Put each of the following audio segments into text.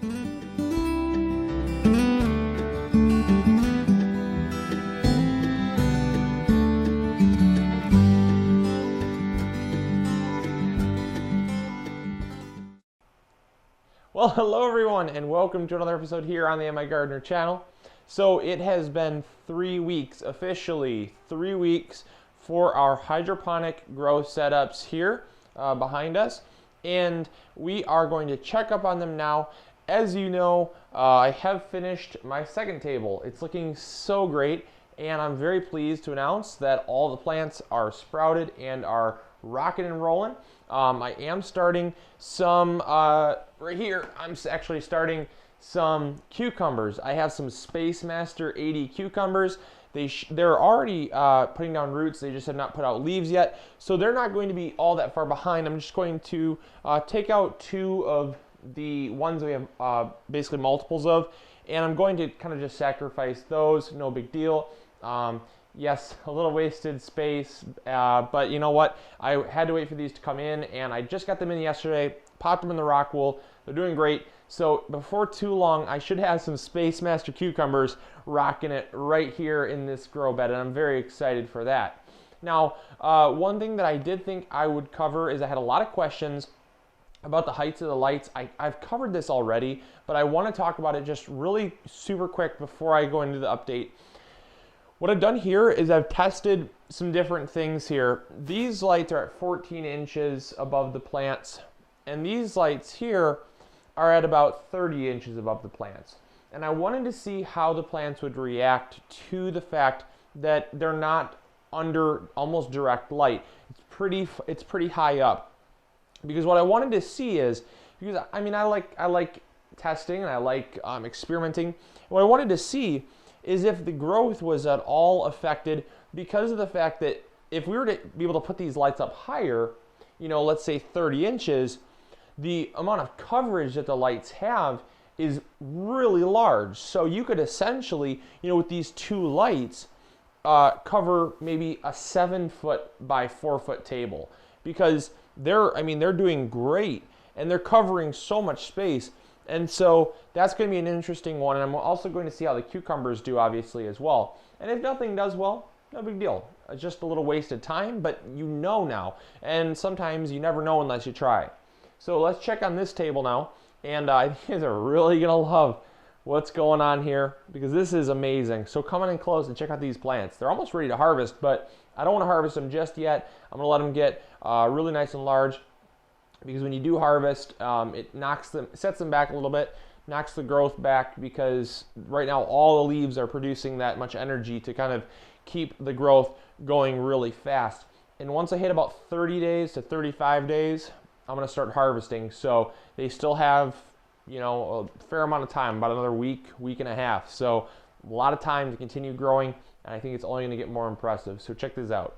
Well, hello everyone, and welcome to another episode here on the MIgardener channel. So it has been 3 weeks, officially 3 weeks, for our hydroponic grow setups here behind us, and we are going to check up on them now. As you know, I have finished my second table. It's looking so great, and I'm very pleased to announce that all the plants are sprouted and are rocking and rolling. I am starting some, right here, I'm actually starting some cucumbers. I have some Space Master 80 cucumbers. They're already putting down roots. They just have not put out leaves yet. So they're not going to be all that far behind. I'm just going to take out 2 of the ones we have basically multiples of, and I'm going to kind of just sacrifice those, no big deal. Yes, a little wasted space, but you know what? I had to wait for these to come in, and I just got them in yesterday, popped them in the rock wool. They're doing great. So before too long, I should have some Space Master cucumbers rocking it right here in this grow bed, and I'm very excited for that. Now, one thing that I did think I would cover is I had a lot of questions about the heights of the lights. I've covered this already, but I want to talk about it just really super quick before I go into the update. What I've done here is I've tested some different things here. These lights are at 14 inches above the plants, and these lights here are at about 30 inches above the plants. And I wanted to see how the plants would react to the fact that they're not under almost direct light. It's pretty high up. Because what I wanted to see is, because I mean I like testing and I like experimenting. What I wanted to see is if the growth was at all affected because of the fact that if we were to be able to put these lights up higher, you know, let's say 30 inches, the amount of coverage that the lights have is really large. So you could essentially, you know, with these 2 lights, cover maybe a 7-foot by 4-foot table, because they're doing great and they're covering so much space. And so that's going to be an interesting one. And I'm also going to see how the cucumbers do, obviously, as well. And if nothing does well, no big deal. It's just a little wasted time, but you know now. And sometimes you never know unless you try. So let's check on this table now. And I think you guys are really going to love what's going on here, because this is amazing. So come on in close and check out these plants. They're almost ready to harvest, but I don't want to harvest them just yet. I'm going to let them get really nice and large, because when you do harvest, it sets them back a little bit, knocks the growth back, because right now all the leaves are producing that much energy to kind of keep the growth going really fast. And once I hit about 30 days to 35 days, I'm going to start harvesting. So they still have, you know, a fair amount of time, about another week and a half. So a lot of time to continue growing, and I think it's only going to get more impressive. So check this out.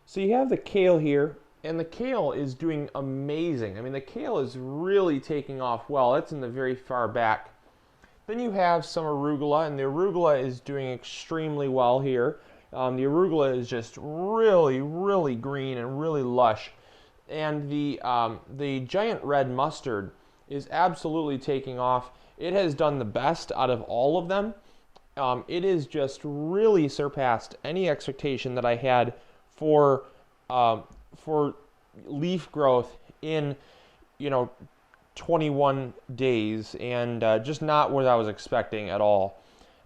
So you have the kale here. And the kale is doing amazing. I mean, the kale is really taking off well. It's in the very far back. Then you have some arugula, and the arugula is doing extremely well here. The arugula is just really, really green and really lush. And the giant red mustard is absolutely taking off. It has done the best out of all of them. It is just really surpassed any expectation that I had for leaf growth in, you know, 21 days, and just not what I was expecting at all.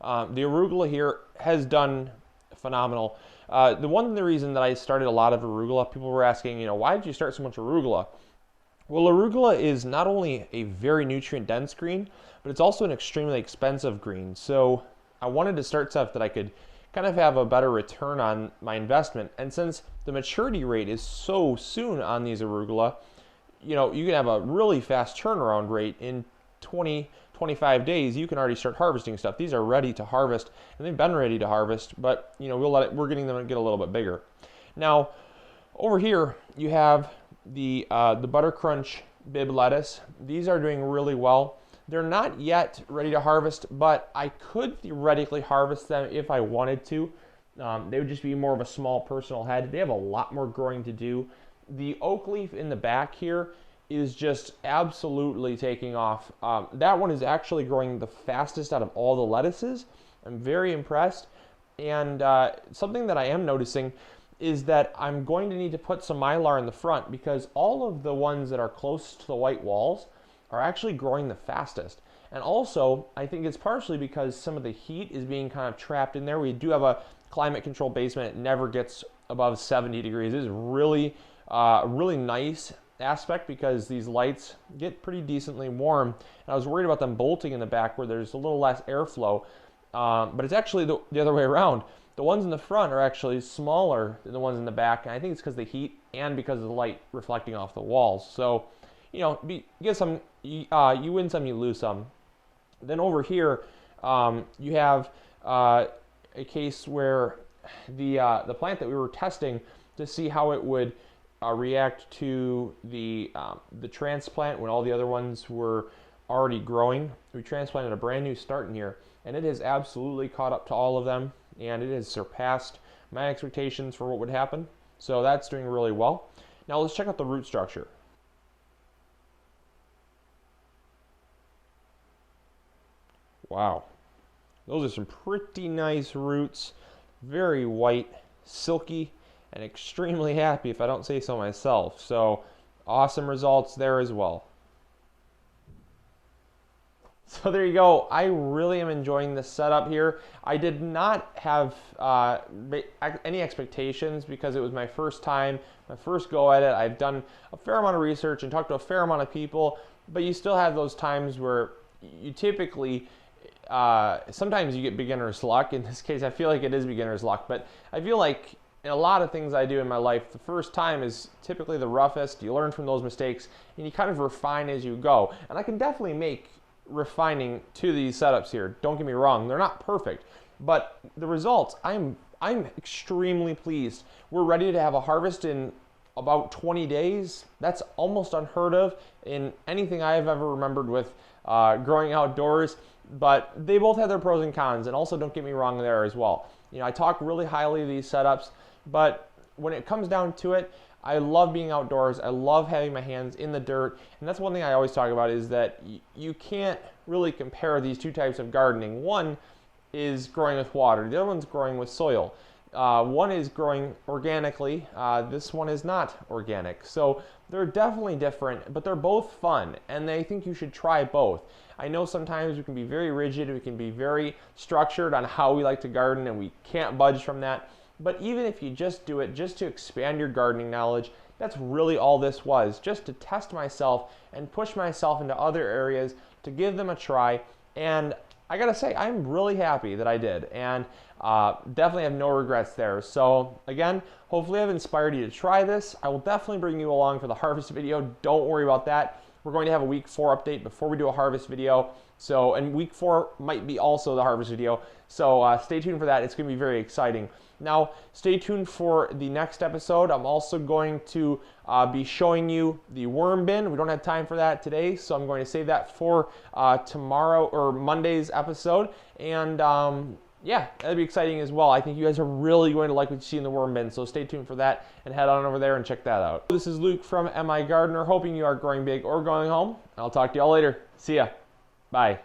The arugula here has done phenomenal. The reason that I started a lot of arugula, people were asking, you know, why did you start so much arugula? Well, arugula is not only a very nutrient dense green, but it's also an extremely expensive green. So I wanted to start stuff that I could kind of have a better return on my investment. And since the maturity rate is so soon on these arugula, you know, you can have a really fast turnaround rate. In 20-25 days, you can already start harvesting stuff. These are ready to harvest, and they've been ready to harvest, but you know, we're getting them to get a little bit bigger. Now, over here you have the Butter Crunch Bib lettuce. These are doing really well. They're not yet ready to harvest, but I could theoretically harvest them if I wanted to. They would just be more of a small personal head. They have a lot more growing to do. The oak leaf in the back here is just absolutely taking off. That one is actually growing the fastest out of all the lettuces. I'm very impressed. And something that I am noticing is that I'm going to need to put some mylar in the front, because all of the ones that are close to the white walls are actually growing the fastest. And also, I think it's partially because some of the heat is being kind of trapped in there. We do have a climate controlled basement. It never gets above 70 degrees. It is really, really nice aspect, because these lights get pretty decently warm. And I was worried about them bolting in the back where there's a little less airflow, but it's actually the other way around. The ones in the front are actually smaller than the ones in the back, and I think it's because of the heat and because of the light reflecting off the walls. So, you know, you get some, you win some, you lose some. Then over here, you have a case where the plant that we were testing to see how it would react to the transplant when all the other ones were already growing. We transplanted a brand new start in here, and it has absolutely caught up to all of them, and it has surpassed my expectations for what would happen. So that's doing really well. Now let's check out the root structure. Wow, those are some pretty nice roots, very white, silky, and extremely happy if I don't say so myself. So awesome results there as well. So there you go. I really am enjoying this setup here. I did not have any expectations because it was my first time, my first go at it. I've done a fair amount of research and talked to a fair amount of people, but you still have those times where you typically, sometimes you get beginner's luck. In this case, I feel like it is beginner's luck, but I feel like in a lot of things I do in my life, the first time is typically the roughest. You learn from those mistakes and you kind of refine as you go. And I can definitely make refining to these setups here. Don't get me wrong, they're not perfect, but the results, I'm extremely pleased. We're ready to have a harvest in about 20 days. That's almost unheard of in anything I've ever remembered with growing outdoors, but they both have their pros and cons, and also don't get me wrong there as well. You know, I talk really highly of these setups, but when it comes down to it, I love being outdoors. I love having my hands in the dirt. And that's one thing I always talk about, is that you can't really compare these two types of gardening. One is growing with water. The other one's growing with soil. One is growing organically. This one is not organic. So they're definitely different, but they're both fun. And I think you should try both. I know sometimes we can be very rigid. We can be very structured on how we like to garden, and we can't budge from that. But even if you just do it just to expand your gardening knowledge, that's really all this was, just to test myself and push myself into other areas to give them a try. And I gotta say, I'm really happy that I did, and definitely have no regrets there. So again, hopefully I've inspired you to try this. I will definitely bring you along for the harvest video. Don't worry about that. We're going to have a week 4 update before we do a harvest video. So, and week 4 might be also the harvest video. So stay tuned for that. It's going to be very exciting. Now, stay tuned for the next episode. I'm also going to be showing you the worm bin. We don't have time for that today, so I'm going to save that for tomorrow or Monday's episode. And yeah, that'll be exciting as well. I think you guys are really going to like what you see in the worm bin, so stay tuned for that and head on over there and check that out. This is Luke from MIgardener, hoping you are growing big or going home. I'll talk to y'all later. See ya. Bye.